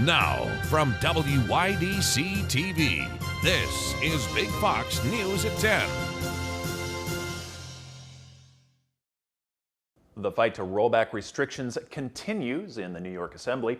Now, from WYDC TV, this is Big Fox News at 10. The fight to roll back restrictions continues in the New York Assembly.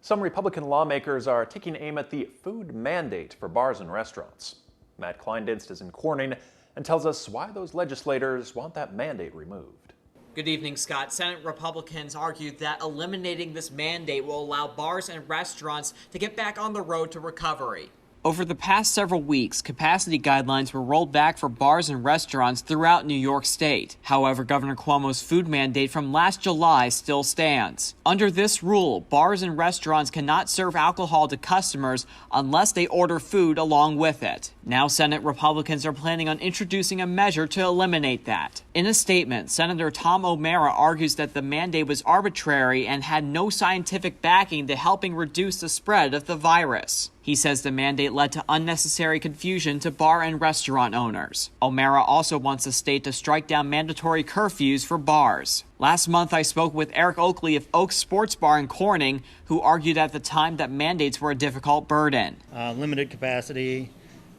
Some Republican lawmakers are taking aim at the food mandate for bars and restaurants. Matt Kleindinst is in Corning and tells us why those legislators want that mandate removed. Good evening, Scott. Senate Republicans argued that eliminating this mandate will allow bars and restaurants to get back on the road to recovery. Over the past several weeks, capacity guidelines were rolled back for bars and restaurants throughout New York State. However, Governor Cuomo's food mandate from last July still stands. Under this rule, bars and restaurants cannot serve alcohol to customers unless they order food along with it. Now, Senate Republicans are planning on introducing a measure to eliminate that. In a statement, Senator Tom O'Mara argues that the mandate was arbitrary and had no scientific backing to helping reduce the spread of the virus. He says the mandate led to unnecessary confusion to bar and restaurant owners. O'Mara also wants the state to strike down mandatory curfews for bars. Last month, I spoke with Eric Oakley of Oaks Sports Bar in Corning, who argued at the time that mandates were a difficult burden. Limited capacity,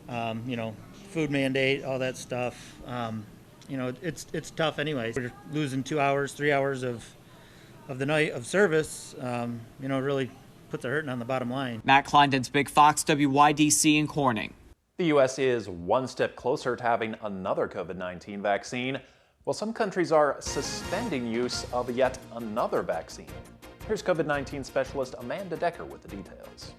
food mandate, all that stuff. It's tough anyway. We're losing 2 hours, 3 hours of the night of service, really puts a hurting on the bottom line. Matt Kleindinst, Big Fox, WYDC in Corning. The U.S. is one step closer to having another COVID-19 vaccine, while some countries are suspending use of yet another vaccine. Here's COVID-19 specialist Amanda Decker with the details.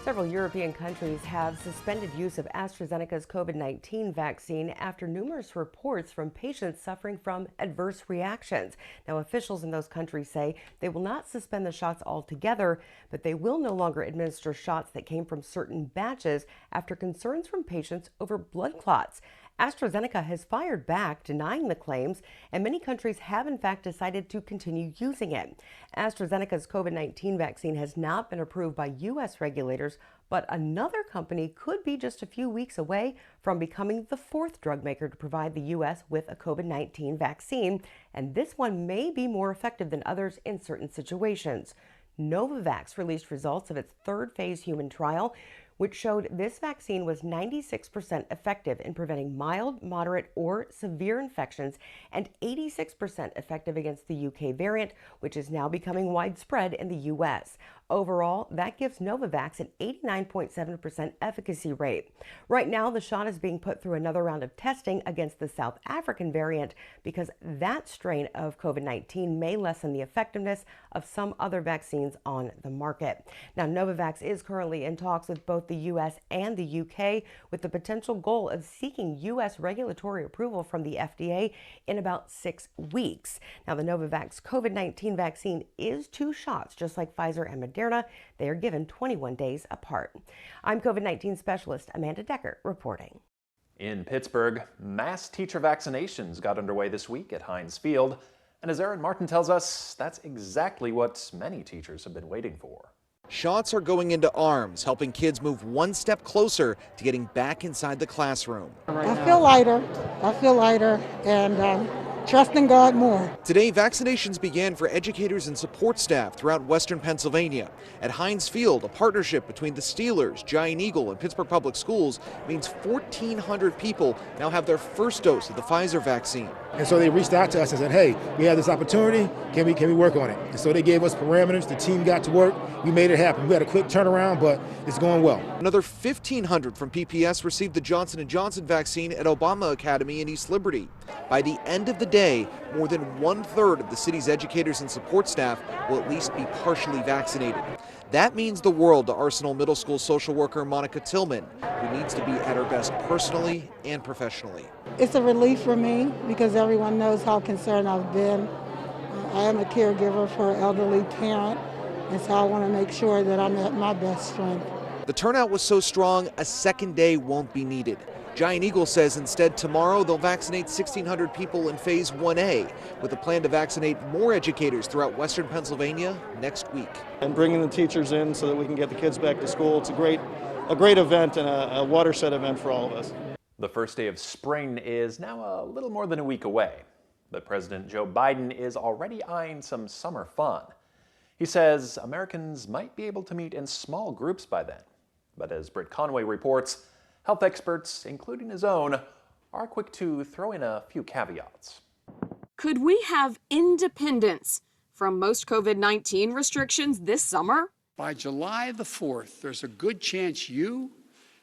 Several European countries have suspended use of AstraZeneca's COVID-19 vaccine after numerous reports from patients suffering from adverse reactions. Now, officials in those countries say they will not suspend the shots altogether, but they will no longer administer shots that came from certain batches after concerns from patients over blood clots. AstraZeneca has fired back, denying the claims, and many countries have in fact decided to continue using it. AstraZeneca's COVID-19 vaccine has not been approved by U.S. regulators, but another company could be just a few weeks away from becoming the fourth drug maker to provide the U.S. with a COVID-19 vaccine, and this one may be more effective than others in certain situations. Novavax released results of its third phase human trial, which showed this vaccine was 96% effective in preventing mild, moderate, or severe infections and 86% effective against the UK variant, which is now becoming widespread in the US. Overall, that gives Novavax an 89.7% efficacy rate. Right now, the shot is being put through another round of testing against the South African variant because that strain of COVID-19 may lessen the effectiveness of some other vaccines on the market. Now, Novavax is currently in talks with both the U.S. and the U.K. with the potential goal of seeking U.S. regulatory approval from the FDA in about 6 weeks. Now, the Novavax COVID-19 vaccine is 2 shots, just like Pfizer and Moderna. They are given 21 days apart. I'm COVID-19 specialist Amanda Decker reporting. In Pittsburgh, mass teacher vaccinations got underway this week at Heinz Field. And as Aaron Martin tells us, that's exactly what many teachers have been waiting for. Shots are going into arms, helping kids move one step closer to getting back inside the classroom. I feel lighter, and trusting God more. Today, vaccinations began for educators and support staff throughout Western Pennsylvania. At Heinz Field, a partnership between the Steelers, Giant Eagle, and Pittsburgh Public Schools means 1,400 people now have their first dose of the Pfizer vaccine. And so they reached out to us and said, hey, we have this opportunity, can we work on it? And so they gave us parameters, the team got to work, we made it happen. We had a quick turnaround, but it's going well. Another 1,500 from PPS received the Johnson & Johnson vaccine at Obama Academy in East Liberty. By the end of the day, more than 1/3 of the city's educators and support staff will at least be partially vaccinated. That means the world to Arsenal Middle School social worker Monica Tillman, who needs to be at her best personally and professionally. It's a relief for me because everyone knows how concerned I've been. I am a caregiver for an elderly parent, and so I want to make sure that I'm at my best strength. The turnout was so strong, a second day won't be needed. Giant Eagle says instead tomorrow they'll vaccinate 1,600 people in Phase 1A, with a plan to vaccinate more educators throughout Western Pennsylvania next week. And bringing the teachers in so that we can get the kids back to school. It's a great event and a watershed event for all of us. The first day of spring is now a little more than a week away, but President Joe Biden is already eyeing some summer fun. He says Americans might be able to meet in small groups by then. But as Britt Conway reports, health experts, including his own, are quick to throw in a few caveats. Could we have independence from most COVID-19 restrictions this summer? By July the 4th, there's a good chance you,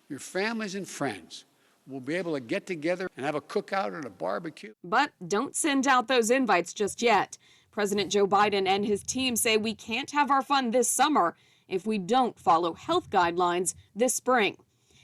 your families and friends will be able to get together and have a cookout and a barbecue. But don't send out those invites just yet. President Joe Biden and his team say we can't have our fun this summer if we don't follow health guidelines this spring.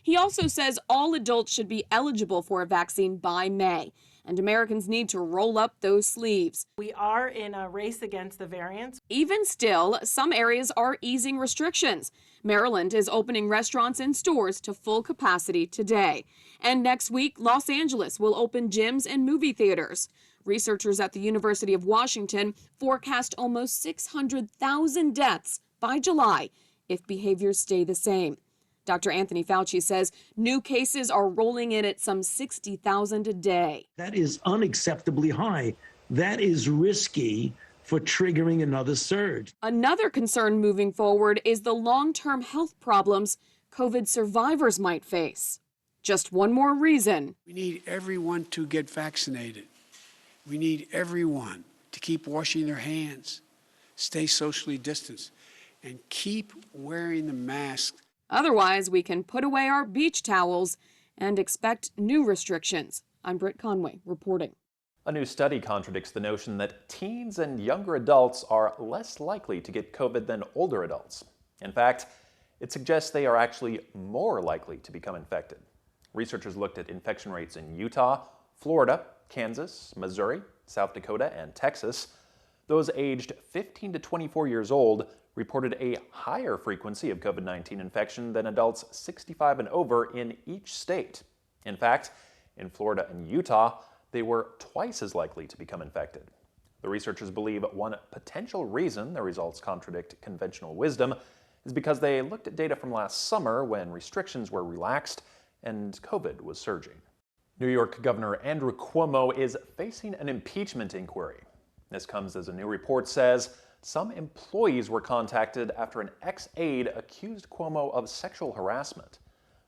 He also says all adults should be eligible for a vaccine by May, and Americans need to roll up those sleeves. We are in a race against the variants. Even still, some areas are easing restrictions. Maryland is opening restaurants and stores to full capacity today. And next week, Los Angeles will open gyms and movie theaters. Researchers at the University of Washington forecast almost 600,000 deaths by July if behaviors stay the same. Dr. Anthony Fauci says new cases are rolling in at some 60,000 a day. That is unacceptably high. That is risky for triggering another surge. Another concern moving forward is the long-term health problems COVID survivors might face. Just one more reason. We need everyone to get vaccinated. We need everyone to keep washing their hands, stay socially distanced, and keep wearing the mask. Otherwise, we can put away our beach towels and expect new restrictions. I'm Britt Conway reporting. A new study contradicts the notion that teens and younger adults are less likely to get COVID than older adults. In fact, it suggests they are actually more likely to become infected. Researchers looked at infection rates in Utah, Florida, Kansas, Missouri, South Dakota, and Texas. Those aged 15 to 24 years old reported a higher frequency of COVID-19 infection than adults 65 and over in each state. In fact, in Florida and Utah, they were twice as likely to become infected. The researchers believe one potential reason the results contradict conventional wisdom is because they looked at data from last summer when restrictions were relaxed and COVID was surging. New York Governor Andrew Cuomo is facing an impeachment inquiry. This comes as a new report says some employees were contacted after an ex-aide accused Cuomo of sexual harassment.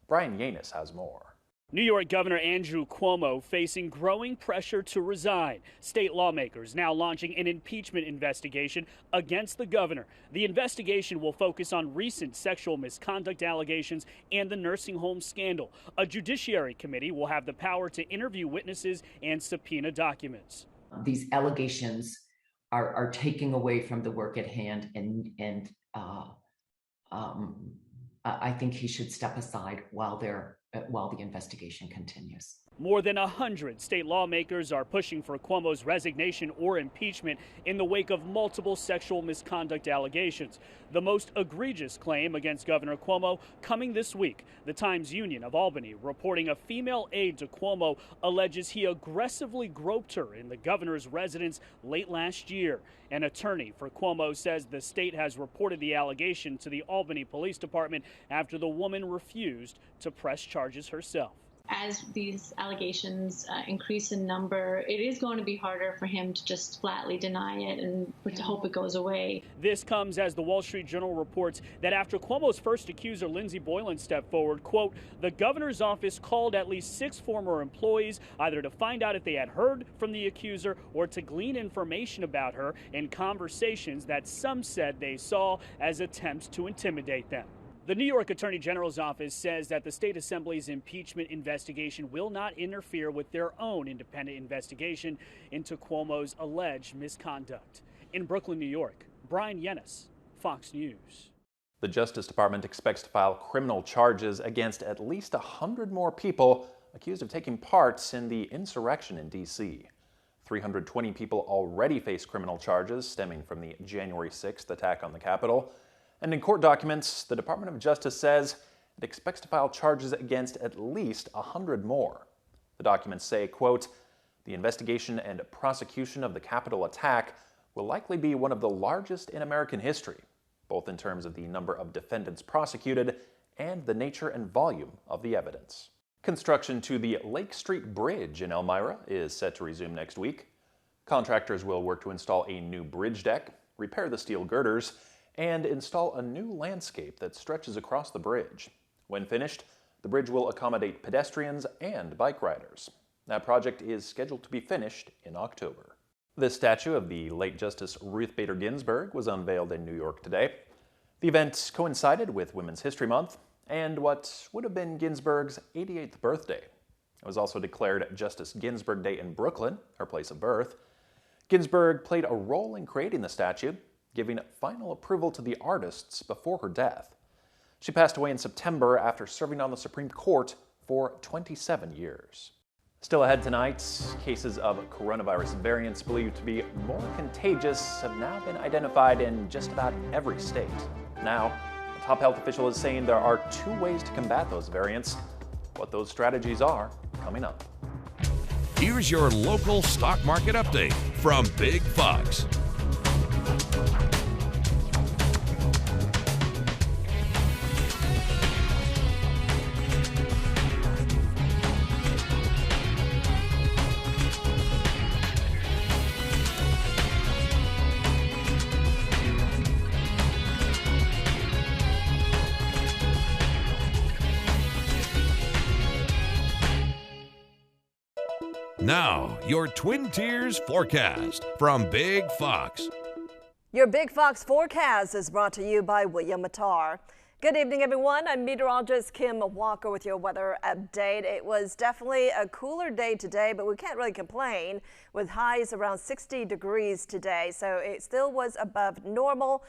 Brian Yanis has more. New York Governor Andrew Cuomo facing growing pressure to resign. State lawmakers now launching an impeachment investigation against the governor. The investigation will focus on recent sexual misconduct allegations and the nursing home scandal. A judiciary committee will have the power to interview witnesses and subpoena documents. These allegations are taking away from the work at hand, and I think he should step aside while the investigation continues. More than 100 state lawmakers are pushing for Cuomo's resignation or impeachment in the wake of multiple sexual misconduct allegations. The most egregious claim against Governor Cuomo coming this week. The Times-Union of Albany reporting a female aide to Cuomo alleges he aggressively groped her in the governor's residence late last year. An attorney for Cuomo says the state has reported the allegation to the Albany Police Department after the woman refused to press charges herself. As these allegations increase in number, it is going to be harder for him to just flatly deny it and to hope it goes away. This comes as the Wall Street Journal reports that after Cuomo's first accuser, Lindsey Boylan, stepped forward, quote, the governor's office called at least 6 former employees either to find out if they had heard from the accuser or to glean information about her in conversations that some said they saw as attempts to intimidate them. The New York Attorney General's office says that the state assembly's impeachment investigation will not interfere with their own independent investigation into Cuomo's alleged misconduct. In Brooklyn, New York, Brian Yanis, Fox News. The Justice Department expects to file criminal charges against at least 100 more people accused of taking part in the insurrection in D.C. 320 people already face criminal charges stemming from the January 6th attack on the Capitol. And in court documents, the Department of Justice says it expects to file charges against at least 100 more. The documents say, quote, the investigation and prosecution of the Capitol attack will likely be one of the largest in American history, both in terms of the number of defendants prosecuted and the nature and volume of the evidence. Construction to the Lake Street Bridge in Elmira is set to resume next week. Contractors will work to install a new bridge deck, repair the steel girders, and install a new landscape that stretches across the bridge. When finished, the bridge will accommodate pedestrians and bike riders. That project is scheduled to be finished in October. This statue of the late Justice Ruth Bader Ginsburg was unveiled in New York today. The event coincided with Women's History Month and what would have been Ginsburg's 88th birthday. It was also declared Justice Ginsburg Day in Brooklyn, her place of birth. Ginsburg played a role in creating the statue, giving final approval to the artists before her death. She passed away in September after serving on the Supreme Court for 27 years. Still ahead tonight, cases of coronavirus variants believed to be more contagious have now been identified in just about every state. Now, a top health official is saying there are 2 ways to combat those variants. What those strategies are, coming up. Here's your local stock market update from Big Fox. Now, your Twin Tiers forecast from Big Fox. Your Big Fox forecast is brought to you by William Mattar. Good evening, everyone. I'm meteorologist Kim Walker with your weather update. It was definitely a cooler day today, but we can't really complain with highs around 60 degrees today. So it still was above normal.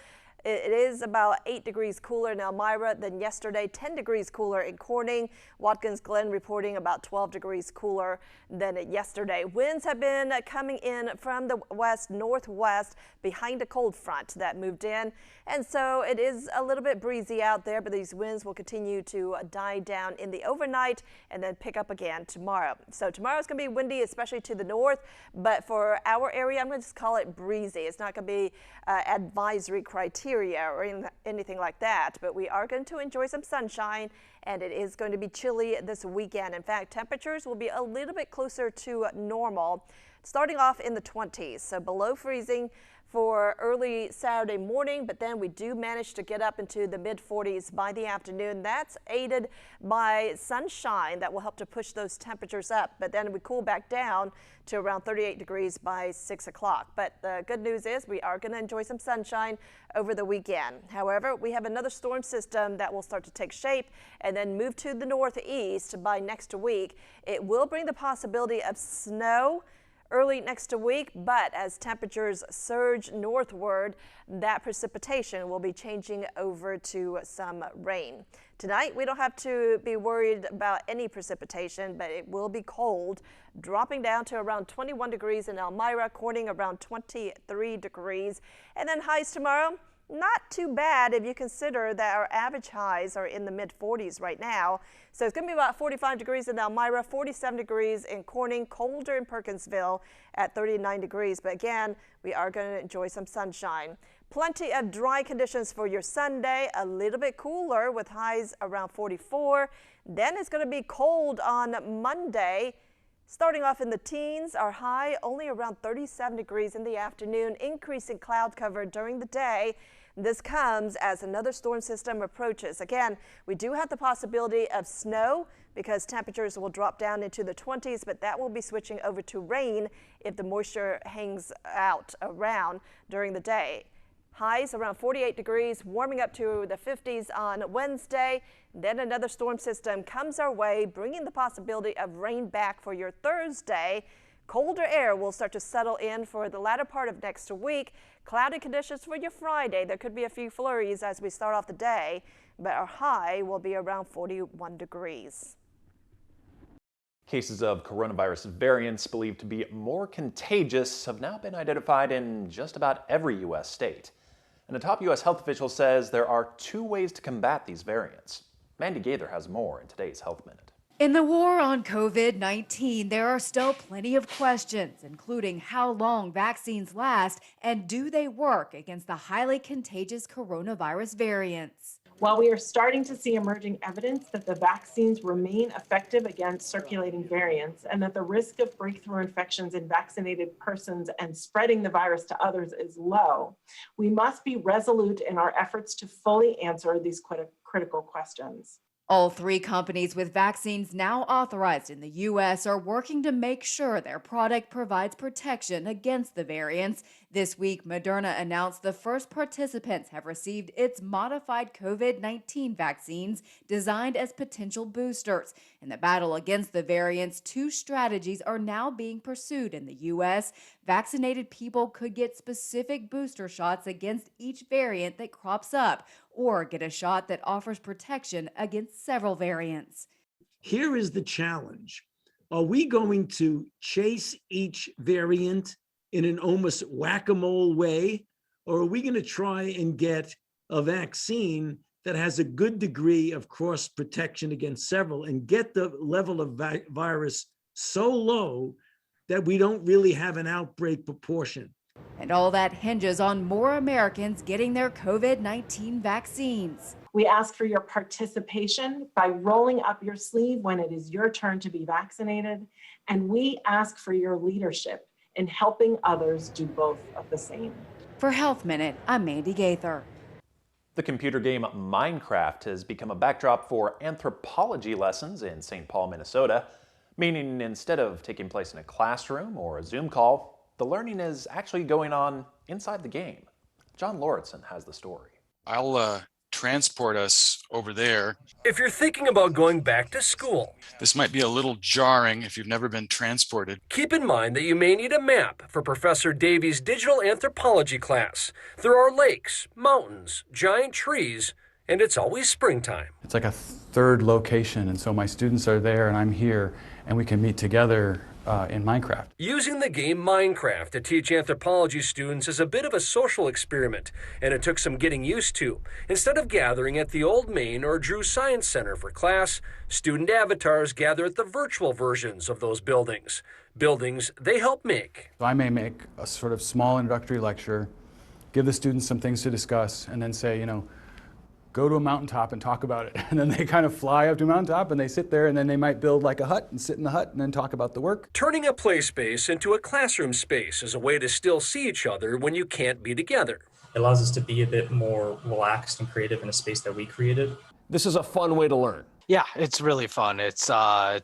It is about 8 degrees cooler in Elmira than yesterday, 10 degrees cooler in Corning. Watkins Glen reporting about 12 degrees cooler than yesterday. Winds have been coming in from the west-northwest behind a cold front that moved in. And so it is a little bit breezy out there, but these winds will continue to die down in the overnight and then pick up again tomorrow. So tomorrow's going to be windy, especially to the north. But for our area, I'm going to just call it breezy. It's not going to be advisory criteria or anything like that, but we are going to enjoy some sunshine, and it is going to be chilly this weekend. In fact, temperatures will be a little bit closer to normal, starting off in the 20s, so below freezing for early Saturday morning, but then we do manage to get up into the mid-40s by the afternoon. That's aided by sunshine that will help to push those temperatures up, but then we cool back down to around 38 degrees by 6 o'clock. But the good news is we are going to enjoy some sunshine over the weekend. However, we have another storm system that will start to take shape and then move to the northeast by next week. It will bring the possibility of snow early next week, but as temperatures surge northward, that precipitation will be changing over to some rain. Tonight, we don't have to be worried about any precipitation, but it will be cold, dropping down to around 21 degrees in Elmira, Corning around 23 degrees. And then highs tomorrow, not too bad if you consider that our average highs are in the mid-40s right now. So it's going to be about 45 degrees in Elmira, 47 degrees in Corning, colder in Perkinsville at 39 degrees. But again, we are going to enjoy some sunshine. Plenty of dry conditions for your Sunday, a little bit cooler with highs around 44. Then it's going to be cold on Monday. Starting off in the teens, our high only around 37 degrees in the afternoon, increasing cloud cover during the day. This comes as another storm system approaches. Again, we do have the possibility of snow because temperatures will drop down into the 20s, but that will be switching over to rain if the moisture hangs out around during the day. Highs around 48 degrees, warming up to the 50s on Wednesday. Then another storm system comes our way, bringing the possibility of rain back for your Thursday. Colder air will start to settle in for the latter part of next week. Cloudy conditions for your Friday. There could be a few flurries as we start off the day, but our high will be around 41 degrees. Cases of coronavirus variants believed to be more contagious have now been identified in just about every U.S. state. And a top U.S. health official says there are 2 ways to combat these variants. Mandy Gaither has more in today's Health Minute. In the war on COVID-19, there are still plenty of questions, including how long vaccines last and do they work against the highly contagious coronavirus variants. While we are starting to see emerging evidence that the vaccines remain effective against circulating variants and that the risk of breakthrough infections in vaccinated persons and spreading the virus to others is low, we must be resolute in our efforts to fully answer these critical questions. All 3 companies with vaccines now authorized in the U.S. are working to make sure their product provides protection against the variants. This week, Moderna announced the first participants have received its modified COVID-19 vaccines designed as potential boosters. In the battle against the variants, 2 strategies are now being pursued in the U.S. Vaccinated people could get specific booster shots against each variant that crops up, or get a shot that offers protection against several variants. Here is the challenge. Are we going to chase each variant in an almost whack-a-mole way, or are we going to try and get a vaccine that has a good degree of cross protection against several and get the level of virus so low that we don't really have an outbreak proportion? And all that hinges on more Americans getting their COVID-19 vaccines. We ask for your participation by rolling up your sleeve when it is your turn to be vaccinated, and we ask for your leadership in helping others do both of the same. For Health Minute, I'm Mandy Gaither. The computer game Minecraft has become a backdrop for anthropology lessons in St. Paul, Minnesota, meaning instead of taking place in a classroom or a Zoom call, the learning is actually going on inside the game. John Lauritsen has the story. I'll transport us over there. If you're thinking about going back to school, this might be a little jarring if you've never been transported. Keep in mind that you may need a map for Professor Davies' digital anthropology class. There are lakes, mountains, giant trees, and it's always springtime. It's like a third location, and so my students are there and I'm here, and we can meet together in Minecraft. Using the game Minecraft to teach anthropology students is a bit of a social experiment, and it took some getting used to. Instead of gathering at the old Main or Drew Science Center for class, student avatars gather at the virtual versions of those buildings. Buildings they help make. So I may make a sort of small introductory lecture, give the students some things to discuss, and then say, go to a mountaintop and talk about it. And then they kind of fly up to a mountaintop and they sit there, and then they might build like a hut and sit in the hut and then talk about the work. Turning a play space into a classroom space is a way to still see each other when you can't be together. It allows us to be a bit more relaxed and creative in a space that we created. This is a fun way to learn. Yeah, it's really fun. It's a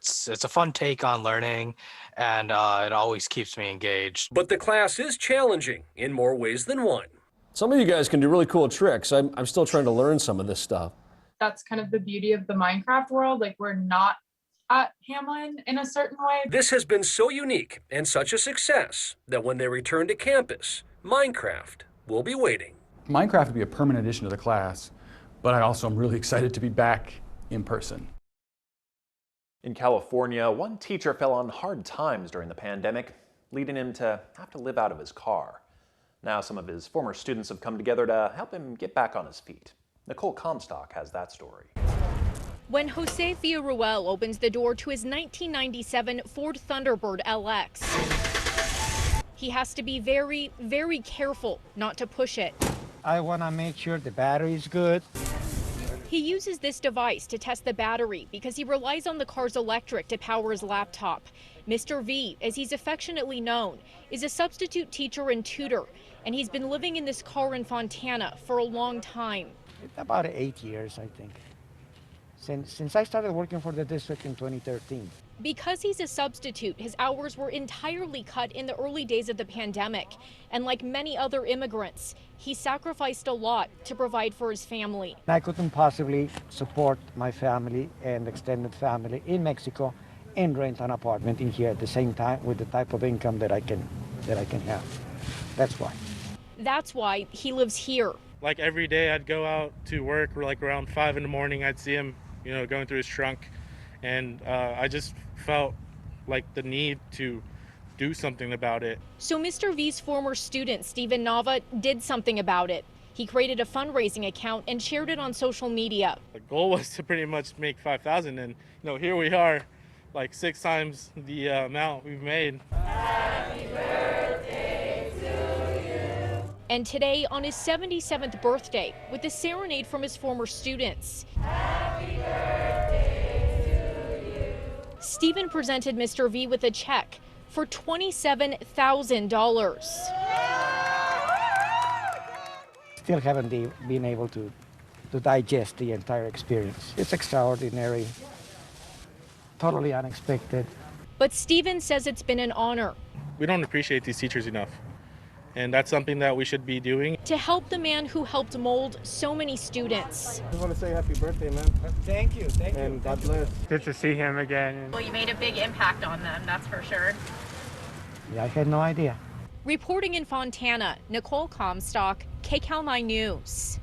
fun take on learning, and it always keeps me engaged. But the class is challenging in more ways than one. Some of you guys can do really cool tricks. I'm still trying to learn some of this stuff. That's kind of the beauty of the Minecraft world. Like, we're not at Hamlin in a certain way. This has been so unique and such a success that when they return to campus, Minecraft will be waiting. Minecraft would be a permanent addition to the class, but I also am really excited to be back in person. In California, one teacher fell on hard times during the pandemic, leading him to have to live out of his car. Now some of his former students have come together to help him get back on his feet. Nicole Comstock has that story. When Jose Villarruel opens the door to his 1997 Ford Thunderbird LX, he has to be very, very careful not to push it. I want to make sure the battery is good. He uses this device to test the battery because he relies on the car's electric to power his laptop. Mr. V, as he's affectionately known, is a substitute teacher and tutor, and he's been living in this car in Fontana for a long time. It's about 8 years, I think, since I started working for the district in 2013. Because he's a substitute, his hours were entirely cut in the early days of the pandemic. And like many other immigrants, he sacrificed a lot to provide for his family. I couldn't possibly support my family and extended family in Mexico and rent an apartment in here at the same time with the type of income that I can have. That's why. That's why he lives here. Like every day I'd go out to work, like around 5 in the morning, I'd see him, going through his trunk. And I just felt like the need to do something about it. So Mr. V's former student, Steven Nava, did something about it. He created a fundraising account and shared it on social media. The goal was to pretty much make $5,000, and here we are, like 6 times the amount we've made. Happy birthday to you. And today, on his 77th birthday, with a serenade from his former students. Happy birthday to you. Stephen presented Mr. V with a check for $27,000. Still haven't been able to digest the entire experience. It's extraordinary, totally unexpected. But Stephen says it's been an honor. We don't appreciate these teachers enough, and that's something that we should be doing. To help the man who helped mold so many students. I just want to say happy birthday, man. Thank you, and God bless. Good to see him again. Well, you made a big impact on them, that's for sure. Yeah, I had no idea. Reporting in Fontana, Nicole Comstock, KCAL 9 News.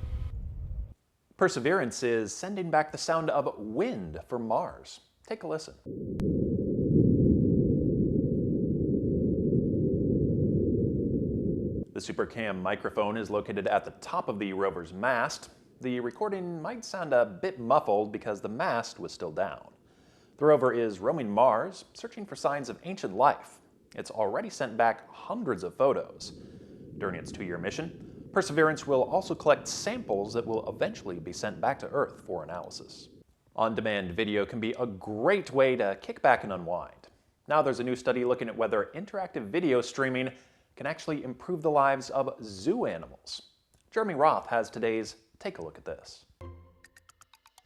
Perseverance is sending back the sound of wind from Mars. Take a listen. The SuperCam microphone is located at the top of the rover's mast. The recording might sound a bit muffled because the mast was still down. The rover is roaming Mars, searching for signs of ancient life. It's already sent back hundreds of photos. During its 2-year mission, Perseverance will also collect samples that will eventually be sent back to Earth for analysis. On-demand video can be a great way to kick back and unwind. Now there's a new study looking at whether interactive video streaming can actually improve the lives of zoo animals. Jeremy Roth has today's Take a Look at This.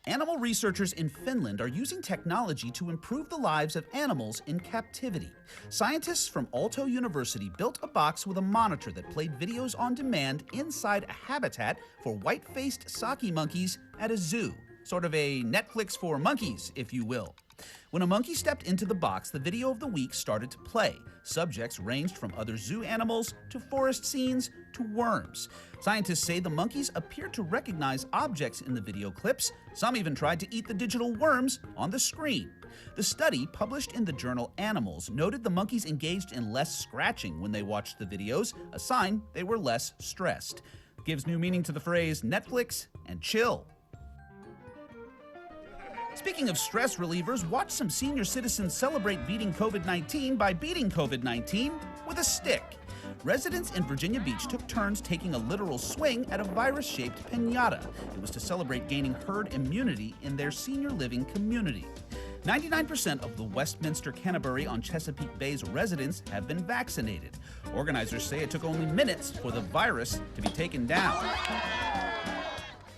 Animal researchers in Finland are using technology to improve the lives of animals in captivity. Scientists from Aalto University built a box with a monitor that played videos on demand inside a habitat for white-faced Saki monkeys at a zoo. Sort of a Netflix for monkeys, if you will. When a monkey stepped into the box, the video of the week started to play. Subjects ranged from other zoo animals to forest scenes to worms. Scientists say the monkeys appeared to recognize objects in the video clips. Some even tried to eat the digital worms on the screen. The study, published in the journal Animals, noted the monkeys engaged in less scratching when they watched the videos, a sign they were less stressed. Gives new meaning to the phrase Netflix and chill. Speaking of stress relievers, watch some senior citizens celebrate beating COVID-19 by beating COVID-19 with a stick. Residents in Virginia Beach took turns taking a literal swing at a virus-shaped piñata. It was to celebrate gaining herd immunity in their senior living community. 99% of the Westminster Canterbury on Chesapeake Bay's residents have been vaccinated. Organizers say it took only minutes for the virus to be taken down.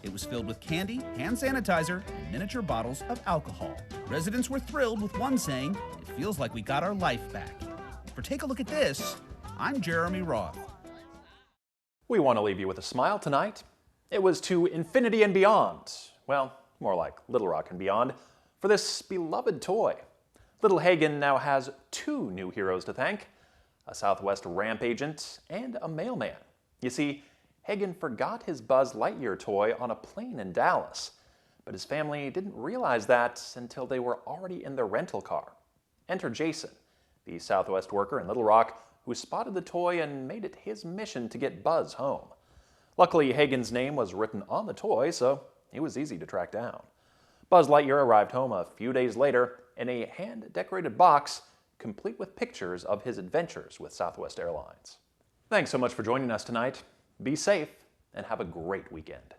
It was filled with candy, hand sanitizer, and miniature bottles of alcohol. Residents were thrilled, with one saying, "It feels like we got our life back." For Take a Look at This, I'm Jeremy Roth. We want to leave you with a smile tonight. It was to infinity and beyond. Well, more like Little Rock and beyond, for this beloved toy. Little Hagen now has 2 new heroes to thank: a Southwest ramp agent and a mailman. You see, Hagen forgot his Buzz Lightyear toy on a plane in Dallas, but his family didn't realize that until they were already in their rental car. Enter Jason, the Southwest worker in Little Rock, who spotted the toy and made it his mission to get Buzz home. Luckily, Hagen's name was written on the toy, so he was easy to track down. Buzz Lightyear arrived home a few days later in a hand-decorated box, complete with pictures of his adventures with Southwest Airlines. Thanks so much for joining us tonight. Be safe and have a great weekend.